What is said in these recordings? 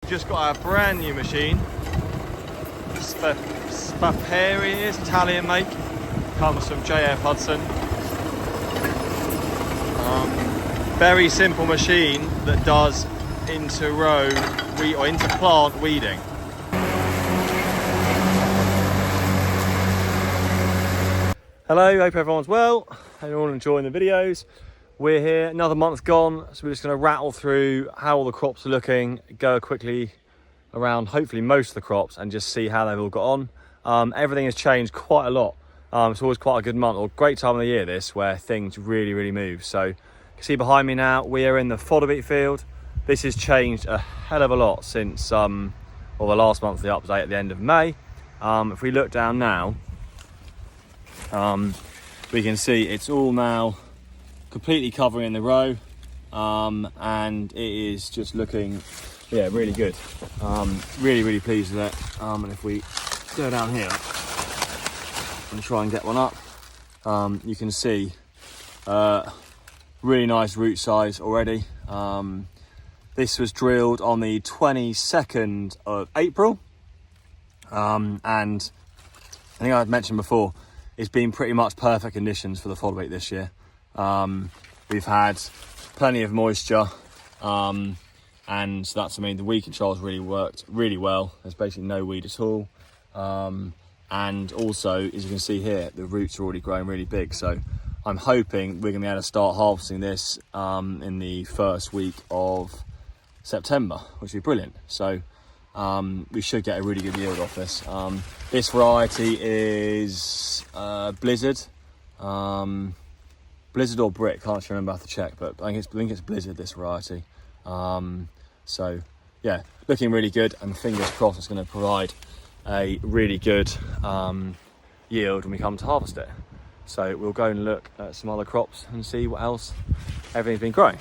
just got our brand new machine. Spaperi is Italian make, comes from JF Hudson. Very simple machine that does inter-row or inter-plant weeding. Hello, hope everyone's well. Hope you're all enjoying the videos. We're here, another month gone, so we're just going to rattle through how all the crops are looking, go quickly around hopefully most of the crops and just see how they've all got on. Everything has changed quite a lot. It's always quite a good month, or great time of the year this, where things really move. So you can see behind me now, we are in the fodder beet field. This has changed a hell of a lot since the last monthly update at the end of May. If we look down now, we can see it's all now completely covering the row, and it is just looking really good. Really pleased with it. And if we go down here and try and get one up, you can see really nice root size already. This was drilled on the 22nd of April, and I think I've mentioned before, it's been pretty much perfect conditions for the fodder beet this year. We've had plenty of moisture, and that's, the weed controls really worked really well. There's basically no weed at all. And also, as you can see here, the roots are already growing really big. So I'm hoping we're gonna be able to start harvesting this in the first week of September, which would be brilliant. So we should get a really good yield off this. This variety is Blizzard. Blizzard or Brick, can't actually remember, I have to check, but I think it's Blizzard, this variety. So yeah, looking really good, and fingers crossed it's going to provide a really good yield when we come to harvest it. So we'll go and look at some other crops and see what else everything's been growing.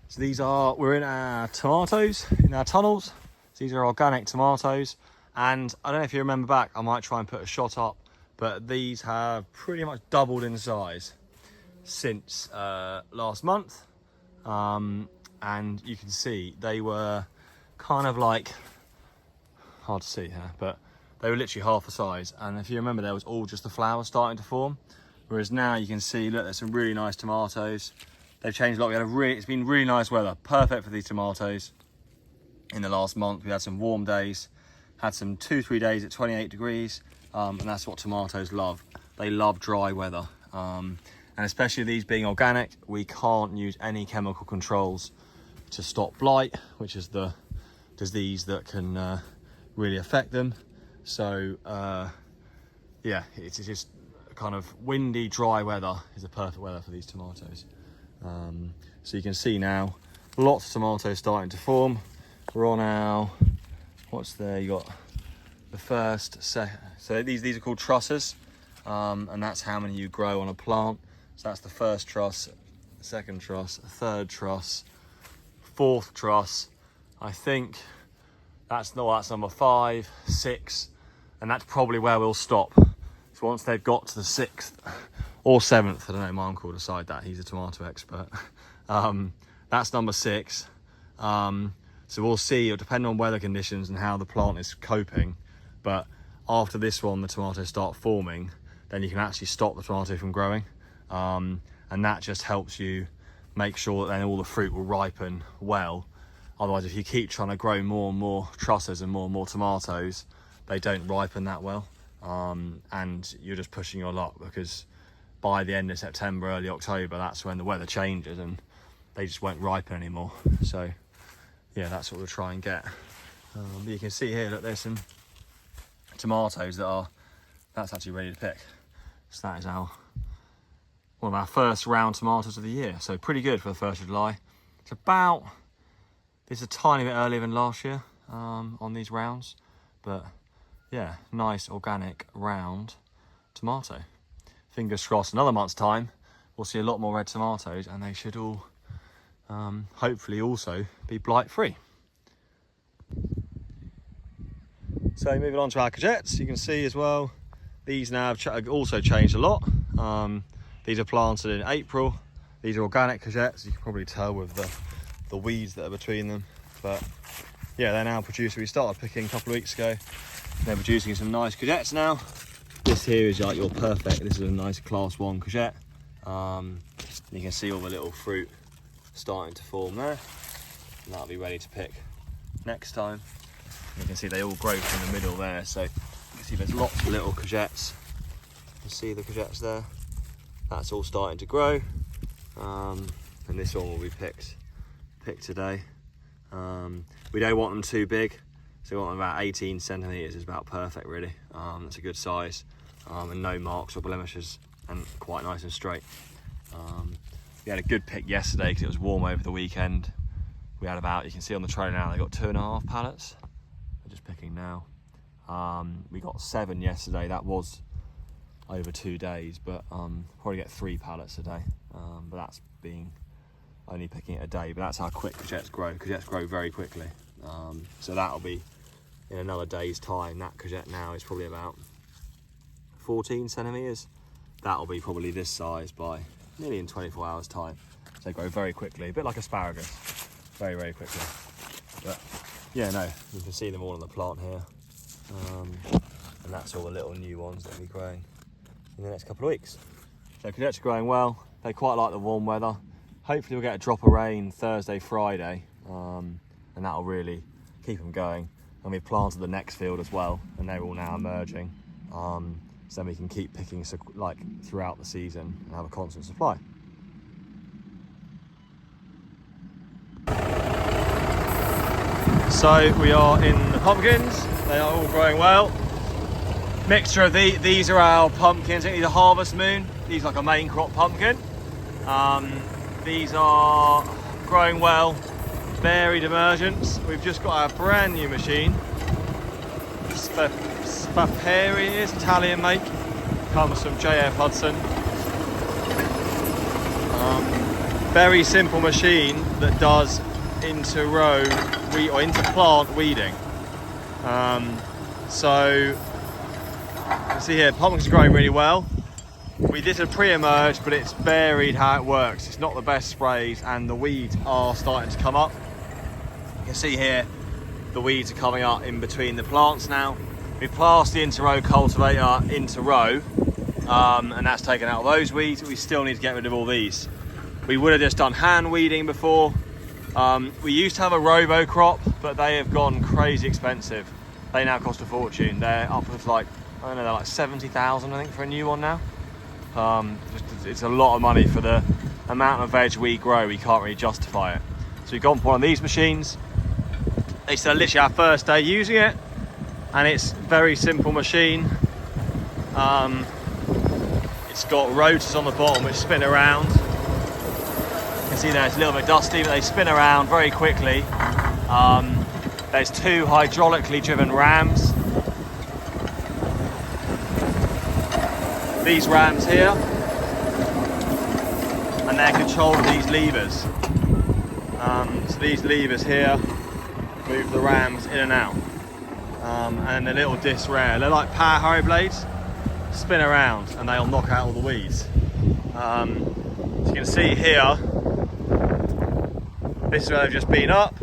So we're in our tomatoes, in our tunnels. These are organic tomatoes, and I don't know if you remember back, I might try and put a shot up, but these have pretty much doubled in size since last month. And you can see they were kind of like, hard to see here, but they were literally half the size. And if you remember, there was all just the flowers starting to form. Whereas now you can see, look, there's some really nice tomatoes. They've changed a lot. It's been really nice weather, perfect for these tomatoes. In the last month, we had some warm days, had some 2-3 days at 28 degrees. And that's what tomatoes love. They love dry weather. And especially these being organic, we can't use any chemical controls to stop blight, which is the disease that can really affect them. So yeah, it's just kind of windy, dry weather is a perfect weather for these tomatoes. So you can see now, lots of tomatoes starting to form. We're on our, you got the first, so these are called trusses, and that's how many you grow on a plant. So that's the first truss, second truss, third truss, fourth truss. I think that's number 5, 6, and that's probably where we'll stop. So once they've got to the 6th or 7th, I don't know, my uncle will decide that, he's a tomato expert. That's number 6. So we'll see, it'll depend on weather conditions and how the plant is coping. But after this one, the tomatoes start forming, then you can actually stop the tomato from growing. And that just helps you make sure that then all the fruit will ripen well. Otherwise, if you keep trying to grow more and more trusses and more tomatoes, they don't ripen that well. And you're just pushing your luck, because by the end of September, early October, that's when the weather changes and they just won't ripen anymore. So yeah, that's what we'll try and get. But you can see here, look, there's some tomatoes that's actually ready to pick. So that is one of our first round tomatoes of the year. So pretty good for the 1st of July. It's a tiny bit earlier than last year on these rounds, but yeah, nice organic round tomato. Fingers crossed, another month's time, we'll see a lot more red tomatoes, and they should all hopefully also be blight free. So moving on to our courgettes, you can see as well, these now have also changed a lot. These are planted in April. These are organic courgettes, you can probably tell with the weeds that are between them. But yeah, they're now producing. We started picking a couple of weeks ago. They're producing some nice courgettes now. This here is like your perfect, this is a nice class 1 courgette. You can see all the little fruit starting to form there. And that'll be ready to pick next time. You can see they all grow from the middle there, so you can see there's lots of little courgettes. You can see the courgettes there. That's all starting to grow. And this one will be picked today. We don't want them too big, so we want them about 18 centimetres is about perfect really. That's a good size, and no marks or blemishes, and quite nice and straight. We had a good pick yesterday because it was warm over the weekend. We had about, you can see on the trailer now, they got 2.5 pallets. They're just picking now. We got 7 yesterday. That was over 2 days, but probably get 3 pallets a day. But that's being only picking it a day. But that's how quick courgettes grow. Courgettes grow very quickly. So that'll be in another day's time. That courgette now is probably about 14 centimetres. That'll be probably this size by nearly in 24 hours time. So they grow very quickly, a bit like asparagus, very, very quickly. But yeah, no, you can see them all on the plant here. And that's all the little new ones that will be growing in the next couple of weeks. So courgettes are growing well. They quite like the warm weather. Hopefully we'll get a drop of rain Thursday, Friday, and that'll really keep them going. And we've planted the next field as well, and they're all now emerging. So then we can keep picking like throughout the season and have a constant supply. So we are in the pumpkins. They are all growing well. Mixture of these are our pumpkins. I think these are Harvest Moon. These are like a main crop pumpkin. These are growing well. Varied emergence. We've just got our brand new machine. Spaperi is Italian make. Comes from JF Hudson. Very simple machine that does inter-row or inter-plant weeding. So you can see here, pumpkins are growing really well. We did a pre-emerge, but it's varied how it works. It's not the best sprays, and the weeds are starting to come up. You can see here, the weeds are coming up in between the plants now. We've passed the inter-row cultivator into row, and that's taken out all those weeds. We still need to get rid of all these. We would have just done hand weeding before. We used to have a robo crop, but they have gone crazy expensive. They now cost a fortune. They're upwards like, I don't know, they're like 70,000 I think for a new one now. It's a lot of money for the amount of veg we grow. We can't really justify it. So we've gone for one of these machines. It's literally our first day using it, and it's a very simple machine. It's got rotors on the bottom which spin around. You can see there it's a little bit dusty, but they spin around very quickly. There's 2 hydraulically driven rams. These rams here, and they're controlled with these levers. So these levers here move the rams in and out. And the little disc rail, they're like power harrow blades, spin around and they'll knock out all the weeds. As you can see here, this is where they've just been up,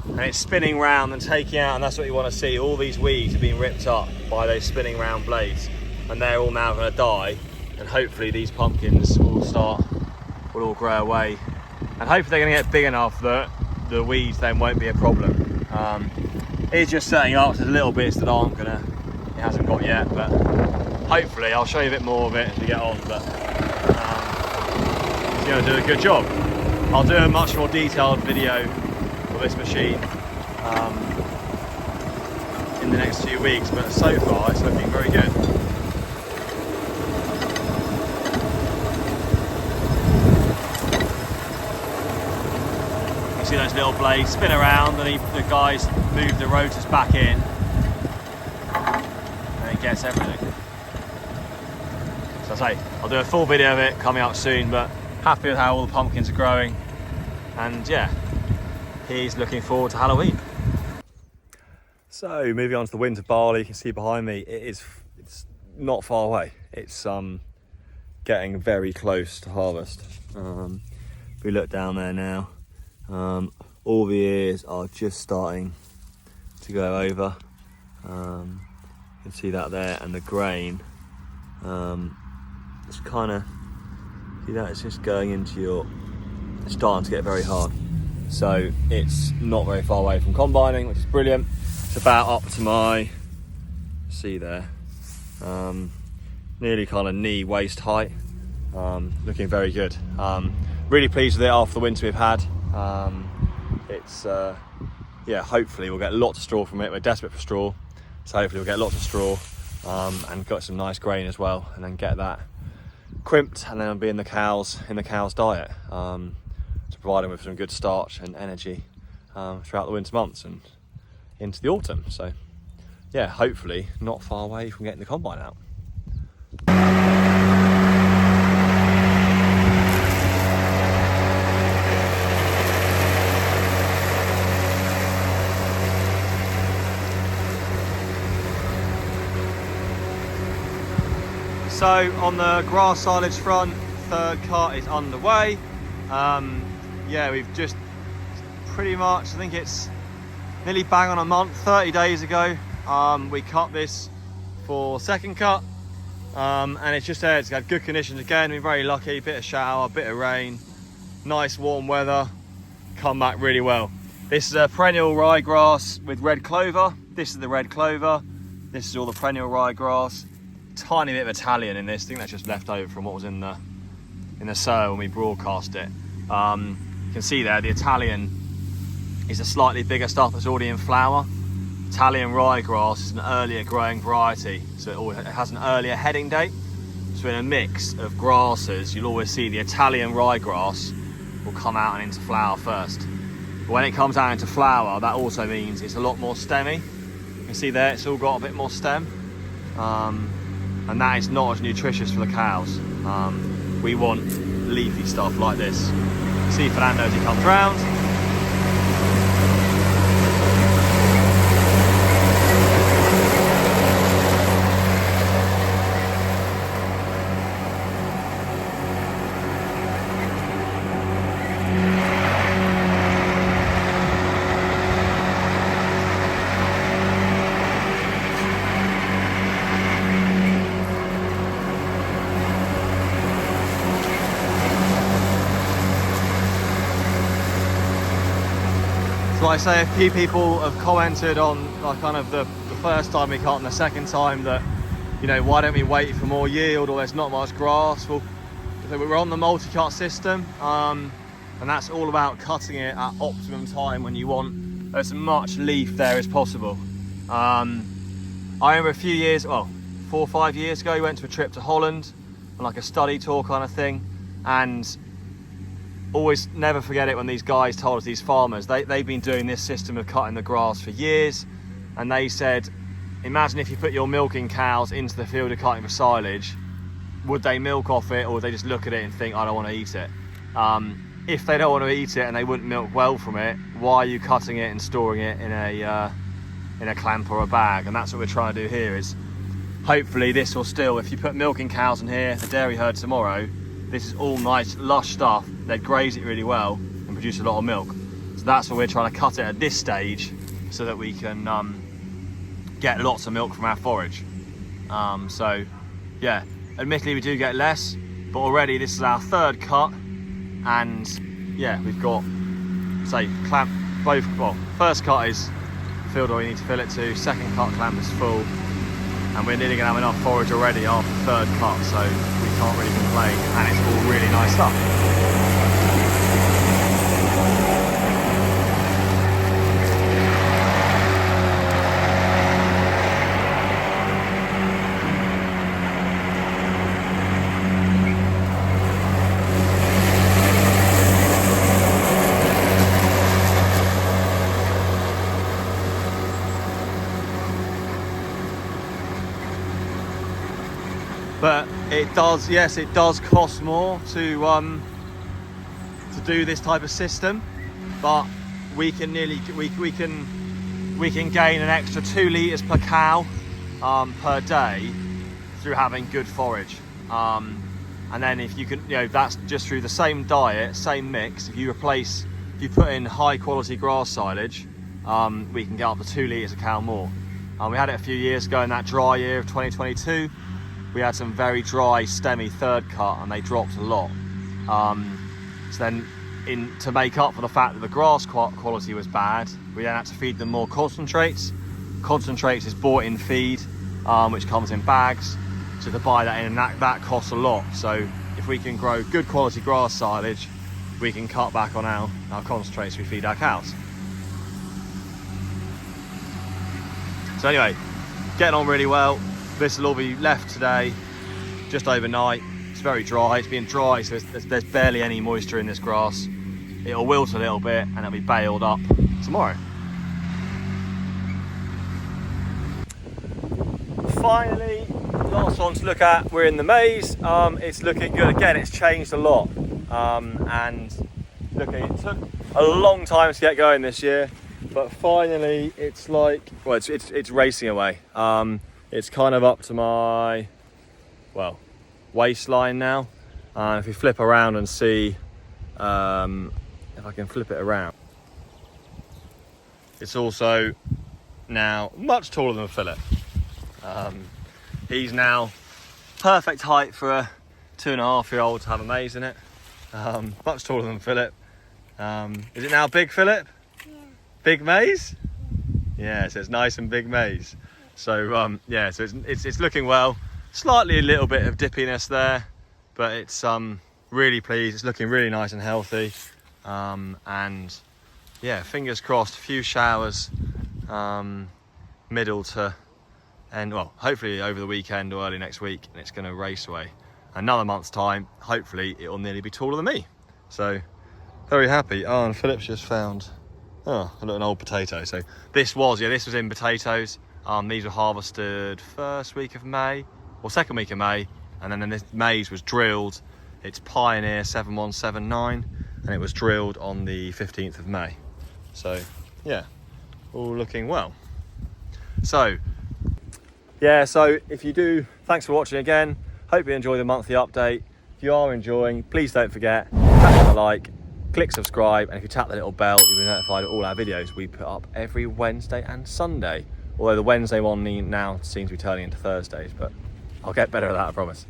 and it's spinning round and taking out, and that's what you want to see. All these weeds are being ripped up by those spinning round blades, and they're all now going to die, and hopefully these pumpkins will all grow away, and hopefully they're going to get big enough that the weeds then won't be a problem. It's just setting up, so there's little bits that aren't gonna, it hasn't got yet, but hopefully I'll show you a bit more of it as we get on, but it's going to do a good job. I'll do a much more detailed video of this machine in the next few weeks, but so far it's looking very good. You see those little blades spin around, and the guys move the rotors back in, and it gets everything. So I say, I'll do a full video of it coming up soon, but happy with how all the pumpkins are growing, and yeah, he's looking forward to Halloween. So moving on to the winter barley, you can see behind me, it's not far away. It's getting very close to harvest. If we look down there now, all the ears are just starting to go over. You can see that there, and the grain, it's kind of, see that, it's just going into your, it's starting to get very hard. So it's not very far away from combining, which is brilliant. It's about up to my, see there, nearly kind of knee, waist height. Looking very good. Really pleased with it after the winter we've had. It's yeah, hopefully we'll get lots of straw from it. We're desperate for straw, so hopefully we'll get lots of straw and got some nice grain as well, and then get that crimped, and then it'll be in the cows' diet to provide them with some good starch and energy throughout the winter months and into the autumn. So yeah, hopefully not far away from getting the combine out. So on the grass silage front, third cut is underway. Yeah, we've just pretty much, I think it's nearly bang on a month, 30 days ago, we cut this for second cut, and it's just there. It's had good conditions again. We're very lucky, bit of shower, bit of rain, nice warm weather, come back really well. This is a perennial ryegrass with red clover. This is the red clover. This is all the perennial ryegrass. Tiny bit of Italian in this. I think that's just left over from what was in the soil when we broadcast it. You can see there the Italian is a slightly bigger stuff that's already in flower. Italian ryegrass is an earlier growing variety, so it has an earlier heading date. So in a mix of grasses, you'll always see the Italian ryegrass will come out and into flower first. But when it comes out into flower, that also means it's a lot more stemmy. You can see there, it's all got a bit more stem. And that is not as nutritious for the cows. We want leafy stuff like this. See Fernando as he comes round. So I say a few people have commented on like kind of the first time we cut and the second time that, you know, why don't we wait for more yield, or there's not much grass. Well, we're on the multi-cut system, and that's all about cutting it at optimum time when you want as much leaf there as possible. I remember a few years, well, 4 or 5 years ago, we went to a trip to Holland on like a study tour kind of thing, and always never forget it when these guys told us, these farmers, they've been doing this system of cutting the grass for years, and they said, imagine if you put your milking cows into the field of cutting for silage, would they milk off it, or would they just look at it and think, I don't want to eat it? If they don't want to eat it and they wouldn't milk well from it, why are you cutting it and storing it in a clamp or a bag? And that's what we're trying to do here, is hopefully this will still, if you put milking cows in here, the dairy herd tomorrow, this is all nice lush stuff. They'd graze it really well and produce a lot of milk. So that's why we're trying to cut it at this stage, so that we can get lots of milk from our forage. So yeah, admittedly we do get less, but already this is our third cut, and yeah, we've got, say, clamp both. Well, first cut is filled where we need to fill it to, second cut clamp is full, and we're nearly gonna have enough forage already after the third cut, so we can't really complain, and it's all really nice stuff. But it does, yes, it does cost more to do this type of system, but we can we can gain an extra 2 litres per cow per day through having good forage. And then if you can, you know, that's just through the same diet, same mix. If you replace if you put in high quality grass silage, we can get up to 2 litres a cow more. We had it a few years ago in that dry year of 2022. We had some very dry, stemmy third cut and they dropped a lot. So then to make up for the fact that the grass quality was bad, we then had to feed them more concentrates. Concentrates is bought in feed, which comes in bags. So to buy that in, and that costs a lot. So if we can grow good quality grass silage, we can cut back on our concentrates we feed our cows. So anyway, getting on really well. This will all be left today, just overnight. It's very dry, it's been dry, so there's barely any moisture in this grass. It'll wilt a little bit and it'll be baled up tomorrow. Finally, last one to look at, we're in the maize. It's looking good. Again, it's changed a lot. And looking, it took a long time to get going this year, but finally it's like, well, it's racing away. It's kind of up to my, well, waistline now. If you flip around and see, if I can flip it around, it's also now much taller than Philip. He's now perfect height for a 2.5-year-old to have a maize in it. Much taller than Philip. Is it now big, Philip? Yeah. Big maize? Yeah, so it's nice and big maize. So yeah, so it's looking well. Slightly a little bit of dippiness there, but it's really pleased. It's looking really nice and healthy. And yeah, fingers crossed, a few showers middle to end, well, hopefully over the weekend or early next week, and it's going to race away. Another month's time, hopefully it'll nearly be taller than me. So very happy. Oh, and Philip's just found an old potato. So this was in potatoes. These were harvested first week of May or second week of May, and then this maize was drilled. It's Pioneer 7179, and it was drilled on the 15th of May. So yeah, all looking well. So yeah, so if you do, thanks for watching again. Hope you enjoy the monthly update. If you are enjoying, please don't forget, tap on the like, click subscribe, and if you tap the little bell, you'll be notified of all our videos we put up every Wednesday and Sunday. Although the Wednesday one now seems to be turning into Thursdays, but I'll get better at that, I promise.